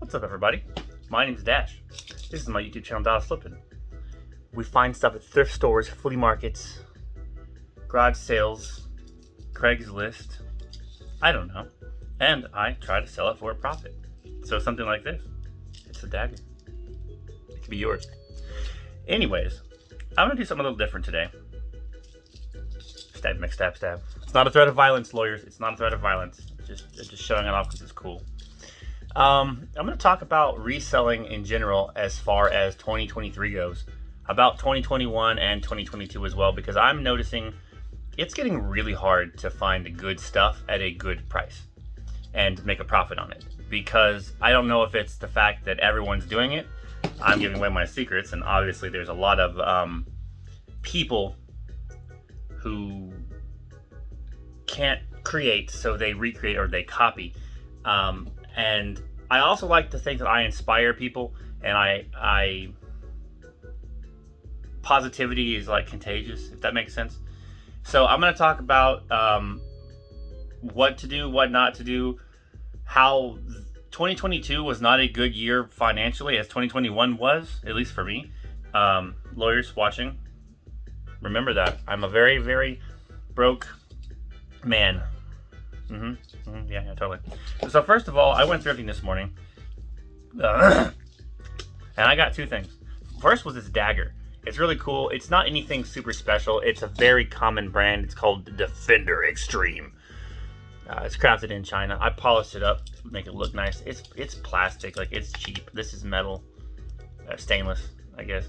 What's up, everybody? My name's Dash. This is my YouTube channel, Dollar Slippin'. We find stuff at thrift stores, flea markets, garage sales, Craigslist, I don't know, and I try to sell it for a profit. So something like this, it's a dagger. It could be yours. Anyways, I'm gonna do something a little different today. Stab, stab, stab. It's not a threat of violence, lawyers. It's not a threat of violence. Just showing it off because it's cool. I'm going to talk about reselling in general as far as 2023 goes. About 2021 and 2022 as well, because I'm noticing it's getting really hard to find good stuff at a good price and make a profit on it. Because I don't know if it's the fact that everyone's doing it. I'm giving away my secrets, and obviously there's a lot of people who can't create, so they recreate or they copy. And I also like to think that I inspire people, and I positivity is like contagious, if that makes sense. So I'm going to talk about what to do, what not to do, how 2022 was not a good year financially as 2021 was, at least for me. Lawyers watching, remember that. I'm a very, very broke man. Yeah, totally. So first of all, I went thrifting this morning, and I got two things. First was this dagger. It's really cool. It's not anything super special. It's a very common brand. It's called Defender Extreme. It's crafted in China. I polished it up, make it look nice. It's plastic, like it's cheap. This is metal, stainless, I guess.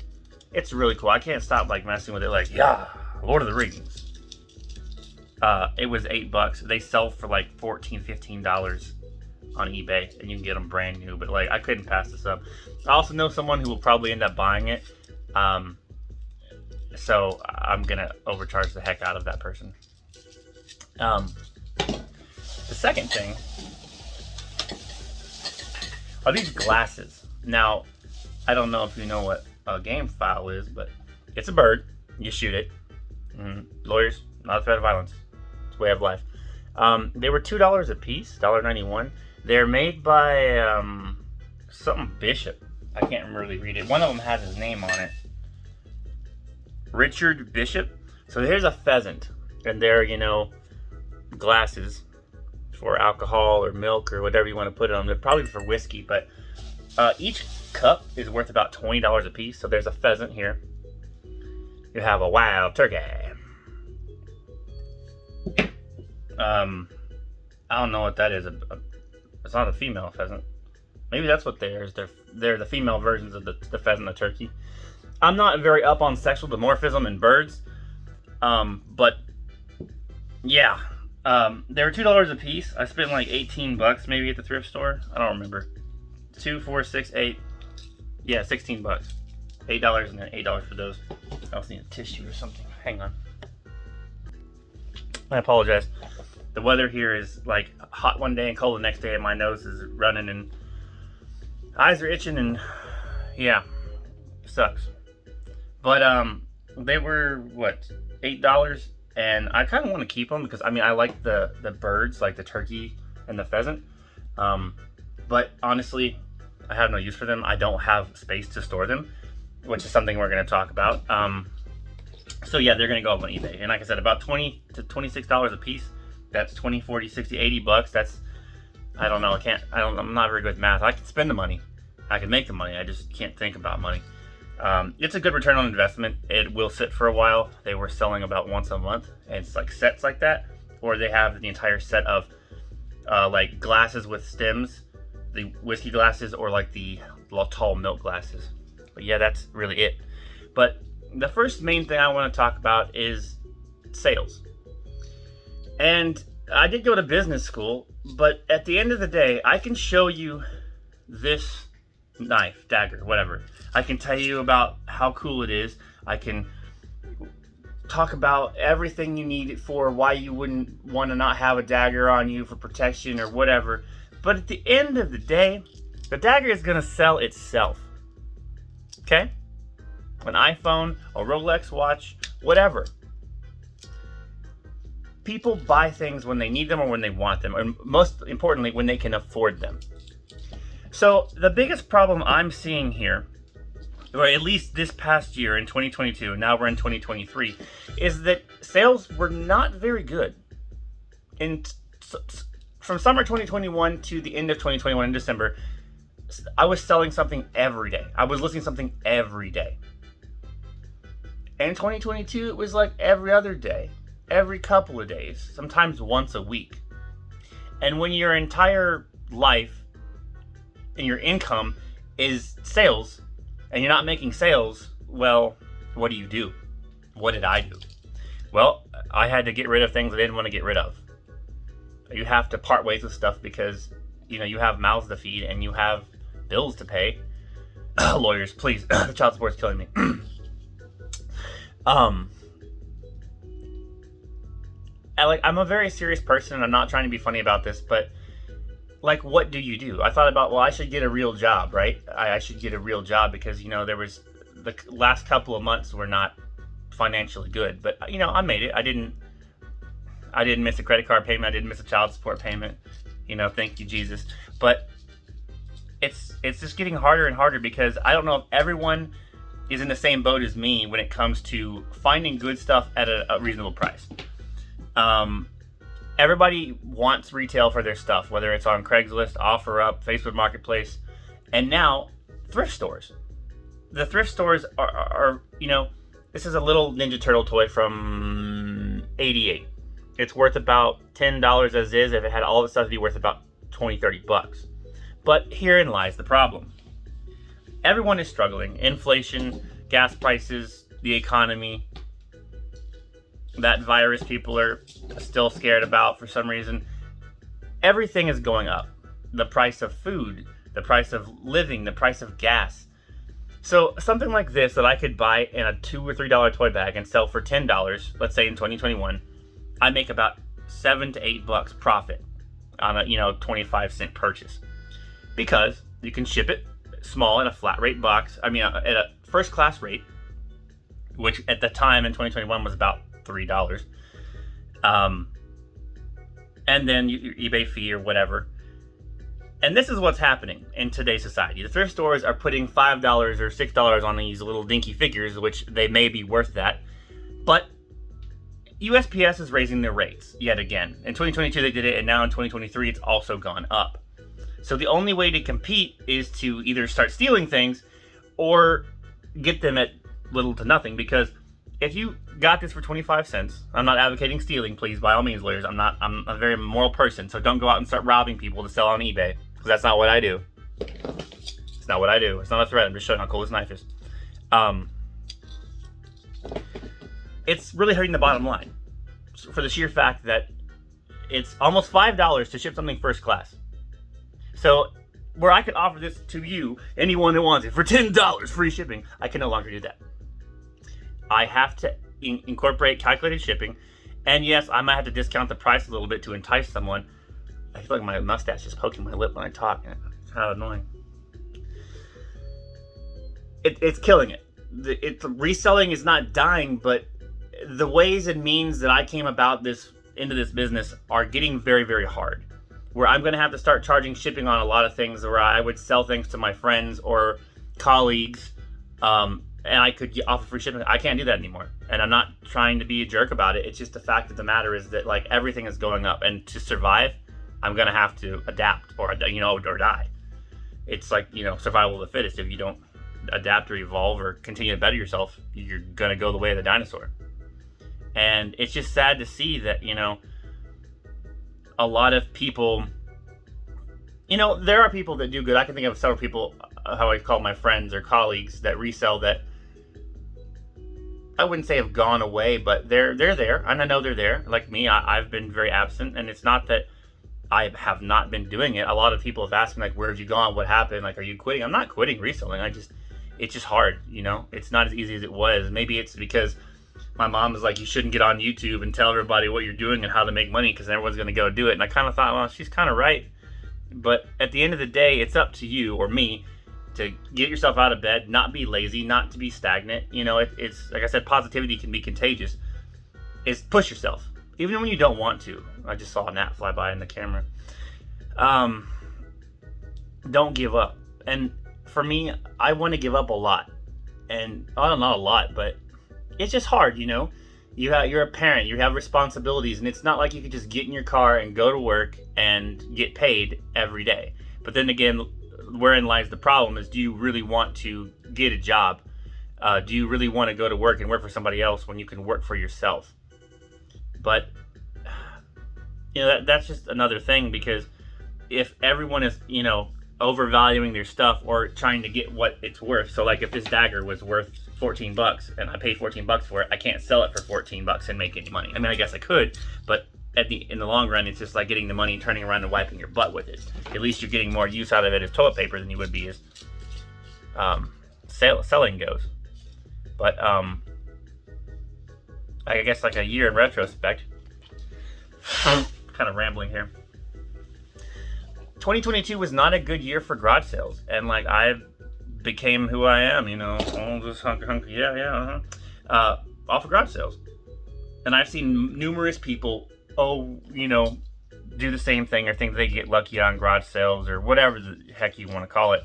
It's really cool. I can't stop like messing with it. Like, yeah, Lord of the Rings. It was $8. They sell for like $14, $15 on eBay, and you can get them brand new. But like, I couldn't pass this up. I also know someone who will probably end up buying it. So I'm gonna overcharge the heck out of that person. The second thing are these glasses. Now, I don't know if you know what a game file is, but it's a bird. You shoot it. Lawyers, not a threat of violence. It's way of life. They were $2 a piece, $1.91. They're made by something Bishop. I can't really read it. One of them has his name on it. Richard Bishop. So here's a pheasant, and they're, glasses for alcohol or milk or whatever you want to put it on. They're probably for whiskey, but each cup is worth about $20 a piece. So there's a pheasant here. You have a wild turkey. I don't know what that is. It's not a female pheasant. Maybe that's what they are. They're the female versions of the pheasant, the turkey. I'm not very up on sexual dimorphism in birds, but yeah, they were $2 a piece. I spent like $18 maybe at the thrift store. I don't remember. 2, 4, 6, 8. Yeah, $16. $8 and then $8 for those. I also need a tissue or something. Hang on. I apologize. The weather here is like hot one day and cold the next day, and my nose is running and eyes are itching, and yeah, sucks. But they were what, $8, and I kind of want to keep them because I like the birds, like the turkey and the pheasant. But honestly, I have no use for them. I don't have space to store them, which is something we're going to talk about. So yeah, they're going to go up on eBay, and like I said, about $20 to $26 a piece. That's 20, 40, 60, $80. That's, I don't know. I'm not very good with math. I can spend the money. I can make the money. I just can't think about money. It's a good return on investment. It will sit for a while. They were selling about once a month, and it's like sets like that, or they have the entire set of like glasses with stems, the whiskey glasses, or like the tall milk glasses. But yeah, that's really it. But the first main thing I want to talk about is sales. And I did go to business school, but at the end of the day, I can show you this knife, dagger, whatever. I can tell you about how cool it is. I can talk about everything you need it for, why you wouldn't want to not have a dagger on you for protection or whatever. But at the end of the day, the dagger is going to sell itself. Okay? An iPhone, a Rolex watch, whatever. People buy things when they need them or when they want them, and most importantly, when they can afford them. So the biggest problem I'm seeing here, or at least this past year in 2022, now we're in 2023, is that sales were not very good. From summer 2021 to the end of 2021 in December, I was selling something every day. I was listing something every day. In 2022, it was like every other day, every couple of days, sometimes once a week. And when your entire life and your income is sales, and you're not making sales, well, what do? What did I do? Well, I had to get rid of things I didn't want to get rid of. You have to part ways with stuff because, you have mouths to feed and you have bills to pay. Lawyers, please. The child support's killing me. I'm a very serious person, and I'm not trying to be funny about this, but what do you do? I thought about, well, I should get a real job, right? I should get a real job because, there was the last couple of months were not financially good, but I made it. I didn't miss a credit card payment. I didn't miss a child support payment. Thank you, Jesus. But it's just getting harder and harder because I don't know if everyone is in the same boat as me when it comes to finding good stuff at a reasonable price. Everybody wants retail for their stuff, whether it's on Craigslist, OfferUp, Facebook Marketplace, and now thrift stores. The thrift stores are this is a little Ninja Turtle toy from '88. It's worth about $10 as is. If it had all the stuff, it'd be worth about $20-$30. But herein lies the problem. Everyone is struggling. Inflation, gas prices, the economy, that virus people are still scared about for some reason. Everything is going up. The price of food, the price of living, the price of gas. So something like this that I could buy in a $2 or $3 toy bag and sell for $10, let's say in 2021, I make about $7 to $8 profit on a 25-cent purchase, because you can ship it small in a flat rate box. At a first class rate, which at the time in 2021 was about $3. And then your eBay fee or whatever. And this is what's happening in today's society. The thrift stores are putting $5 or $6 on these little dinky figures, which they may be worth that. But USPS is raising their rates yet again. In 2022 they did it, and now in 2023 it's also gone up. So the only way to compete is to either start stealing things or get them at little to nothing, because if you got this for 25 cents, I'm not advocating stealing, please, by all means, lawyers. I'm a very moral person, so don't go out and start robbing people to sell on eBay, because that's not what I do. It's not what I do. It's not a threat. I'm just showing how cool this knife is. It's really hurting the bottom line for the sheer fact that it's almost $5 to ship something first class. So where I could offer this to you, anyone who wants it, for $10 free shipping, I can no longer do that. I have to incorporate calculated shipping, and yes, I might have to discount the price a little bit to entice someone. I feel like my mustache is poking my lip when I talk, and it's kind of annoying. It's killing it. Reselling is not dying, but the ways and means that I came about into this business are getting very, very hard. Where I'm going to have to start charging shipping on a lot of things, where I would sell things to my friends or colleagues, and I could offer free shipping. I can't do that anymore, and I'm not trying to be a jerk about it. It's just the fact of the matter is that everything is going up, and to survive, I'm going to have to adapt or die. It's survival of the fittest. If you don't adapt or evolve or continue to better yourself, you're going to go the way of the dinosaur. And it's just sad to see that, a lot of people, there are people that do good. I can think of several people, how I call my friends or colleagues, that resell, that I wouldn't say have gone away, but they're there, and I know they're there. Like me, I've been very absent, and it's not that I have not been doing it. A lot of people have asked me, where have you gone? What happened? Are you quitting? I'm not quitting reselling. It's just hard, It's not as easy as it was. Maybe it's because my mom is like, you shouldn't get on YouTube and tell everybody what you're doing and how to make money, because everyone's going to go do it. And I kind of thought, well, she's kind of right. But at the end of the day, it's up to you or me to get yourself out of bed, not be lazy, not to be stagnant. It's like I said, positivity can be contagious. Is push yourself, even when you don't want to. I just saw a gnat fly by in the camera. don't give up. And for me, I want to give up a lot. And not a lot, but it's just hard, you know. You're a parent, you have responsibilities, and it's not like you could just get in your car and go to work and get paid every day. But then again, wherein lies the problem is, do you really want to get a job? Do you really want to go to work and work for somebody else when you can work for yourself? But you know, that's just another thing, because if everyone is, you know, overvaluing their stuff or trying to get what it's worth. So like if this dagger was worth $14 and I paid $14 for it, I can't sell it for $14 and make any money. I mean, I guess I could, but in the long run, it's just like getting the money and turning around and wiping your butt with it. At least you're getting more use out of it as toilet paper than you would be as selling goes. But I guess like a year in retrospect, kind of rambling here. 2022 was not a good year for garage sales, and like I became who I am, you know, all this hunky, off of garage sales. And I've seen numerous people, you know, do the same thing or think they get lucky on garage sales or whatever the heck you want to call it.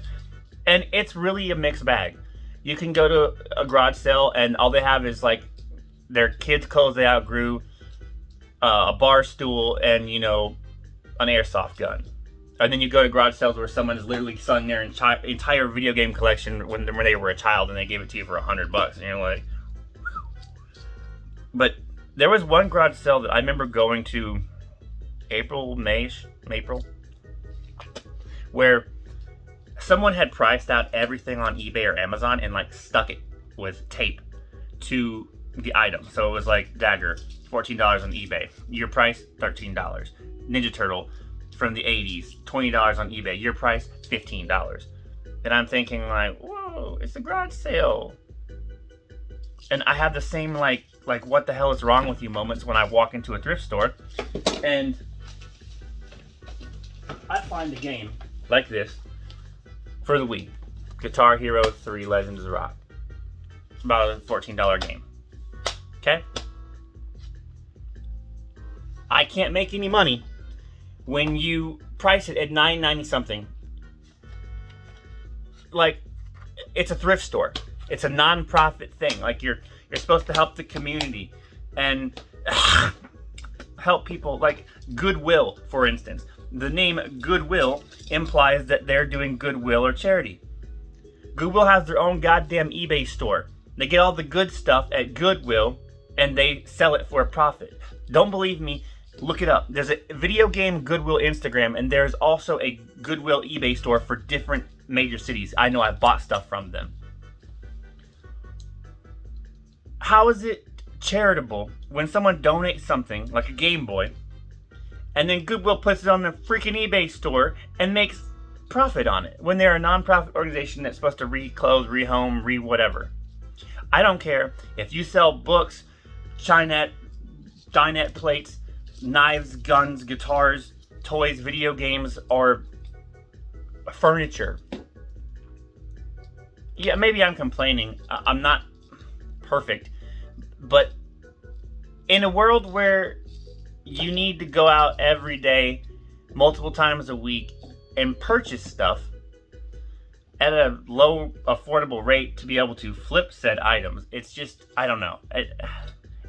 And it's really a mixed bag. You can go to a garage sale and all they have is like their kids' clothes they outgrew, a bar stool, and, you know, an airsoft gun. And then you go to garage sales where someone is literally selling their entire video game collection when they were a child, and they gave it to you for $100, and you're like, but there was one garage sale that I remember going to April, where someone had priced out everything on eBay or Amazon and like stuck it with tape to the item. So it was like dagger, $14 on eBay. Your price, $13. Ninja Turtle from the 80s, $20 on eBay. Your price, $15. And I'm thinking like, whoa, it's a garage sale. And I have the same like what the hell is wrong with you moments when I walk into a thrift store and I find a game like this for the Wii. Guitar Hero 3 Legends of Rock. It's about a $14 game. Okay? I can't make any money when you price it at $9.90 something. Like, it's a thrift store. It's a non-profit thing. Like, you're supposed to help the community and help people. Like Goodwill, for instance. The name Goodwill implies that they're doing goodwill or charity. Goodwill has their own goddamn eBay store. They get all the good stuff at Goodwill and they sell it for a profit. Don't believe me? Look it up. There's a video game Goodwill Instagram, and there's also a Goodwill eBay store for different major cities. I know I bought stuff from them. How is it charitable when someone donates something like a Game Boy and then Goodwill puts it on the freaking eBay store and makes profit on it when they're a non-profit organization that's supposed to re-clothes, re-home, re-whatever? I don't care if you sell books, dinette plates, knives, guns, guitars, toys, video games, or furniture. Yeah, maybe I'm complaining. I'm not perfect. But in a world where you need to go out every day, multiple times a week, and purchase stuff at a low, affordable rate to be able to flip said items, it's just, I don't know.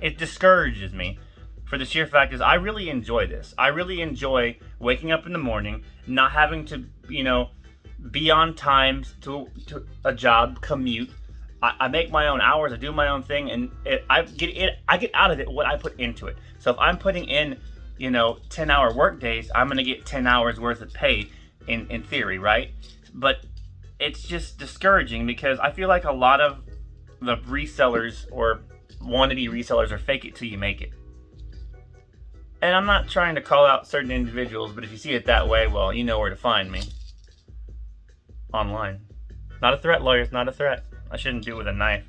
It discourages me. For the sheer fact is, I really enjoy this. I really enjoy waking up in the morning, not having to, you know, be on time to a job, commute. I make my own hours, I do my own thing, and I get out of it what I put into it. So if I'm putting in, you know, 10-hour work days, I'm going to get 10 hours worth of pay in theory, right? But it's just discouraging because I feel like a lot of the resellers or wannabe resellers are fake it till you make it. And I'm not trying to call out certain individuals, but if you see it that way, well, you know where to find me. Online. Not a threat, lawyers, not a threat. I shouldn't do it with a knife.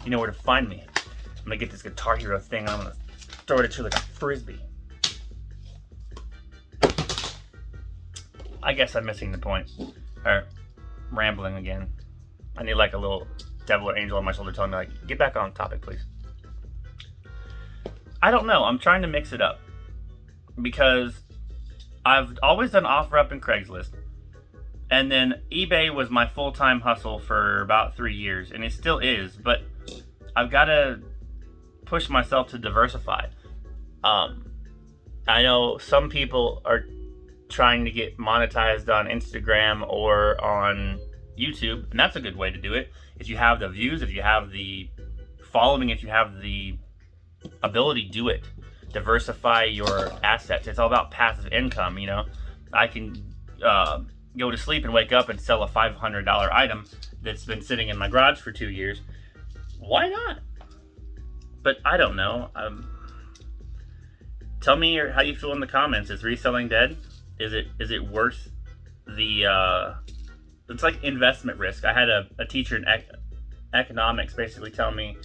You know where to find me. I'm gonna get this Guitar Hero thing and I'm gonna throw it at you like a frisbee. I guess I'm missing the point. Or rambling again. I need like a little devil or angel on my shoulder telling me like, get back on topic, please. I don't know. I'm trying to mix it up. Because I've always done OfferUp and Craigslist. And then eBay was my full-time hustle for about 3 years, and it still is, but I've got to push myself to diversify. I know some people are trying to get monetized on Instagram or on YouTube, and that's a good way to do it. If you have the views, if you have the following, if you have the ability, do it. Diversify your assets. It's all about passive income, you know. I can go to sleep and wake up and sell a $500 item that's been sitting in my garage for 2 years. Why not? But I don't know. Tell me how you feel in the comments. Is reselling dead? Is it worth the? It's like investment risk. I had a teacher in economics basically tell me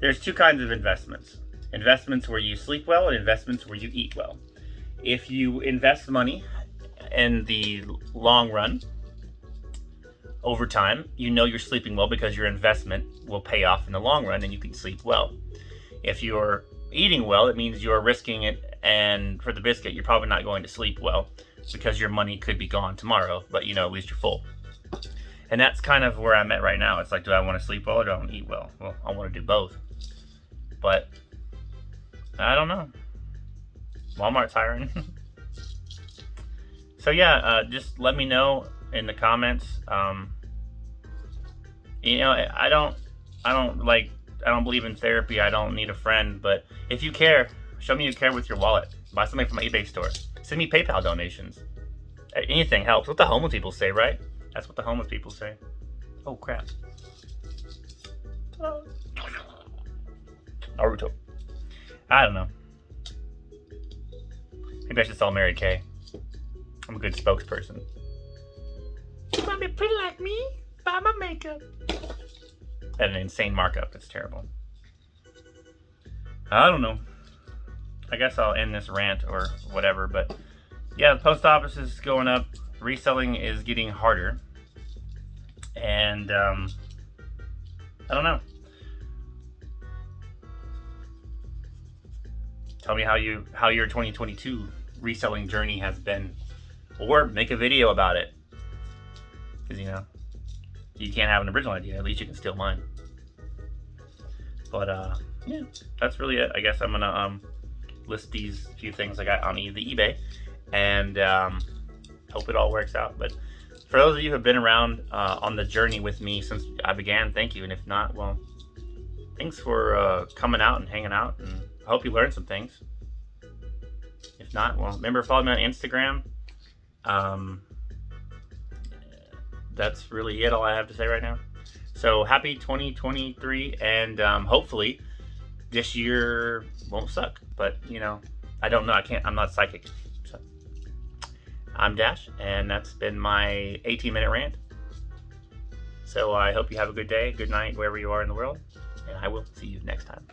there's two kinds of investments. Investments where you sleep well and investments where you eat well. If you invest money in the long run, over time, you know you're sleeping well because your investment will pay off in the long run and you can sleep well. If you're eating well, it means you're risking it, and for the biscuit, you're probably not going to sleep well because your money could be gone tomorrow, but you know, at least you're full. And that's kind of where I'm at right now. It's like, do I want to sleep well or do I want to eat well? Well, I want to do both. But I don't know. Walmart's hiring. So yeah, just let me know in the comments. You know, I don't believe in therapy. I don't need a friend. But if you care, show me you care with your wallet. Buy something from my eBay store. Send me PayPal donations. Anything helps. What the homeless people say, right? That's what the homeless people say. Oh crap. Naruto. I don't know. Maybe I should sell Mary Kay. I'm a good spokesperson. You want to be pretty like me? Buy my makeup. At an insane markup. It's terrible. I don't know. I guess I'll end this rant or whatever, but yeah, the post office is going up. Reselling is getting harder. And I don't know. Tell me how your 2022 reselling journey has been, or make a video about it. Because you know, you can't have an original idea. At least you can steal mine. But yeah, that's really it. I guess I'm gonna list these few things I got on the eBay, and hope it all works out. But for those of you who have been around on the journey with me since I began, thank you. And if not, well, thanks for coming out and hanging out, and I hope you learned some things. If not, well, remember, follow me on Instagram. That's really it, all I have to say right now. So happy 2023, and hopefully this year won't suck. But you know, I don't know. I'm not psychic. So I'm Dash, and that's been my 18-minute rant. So I hope you have a good day, good night, wherever you are in the world, and I will see you next time.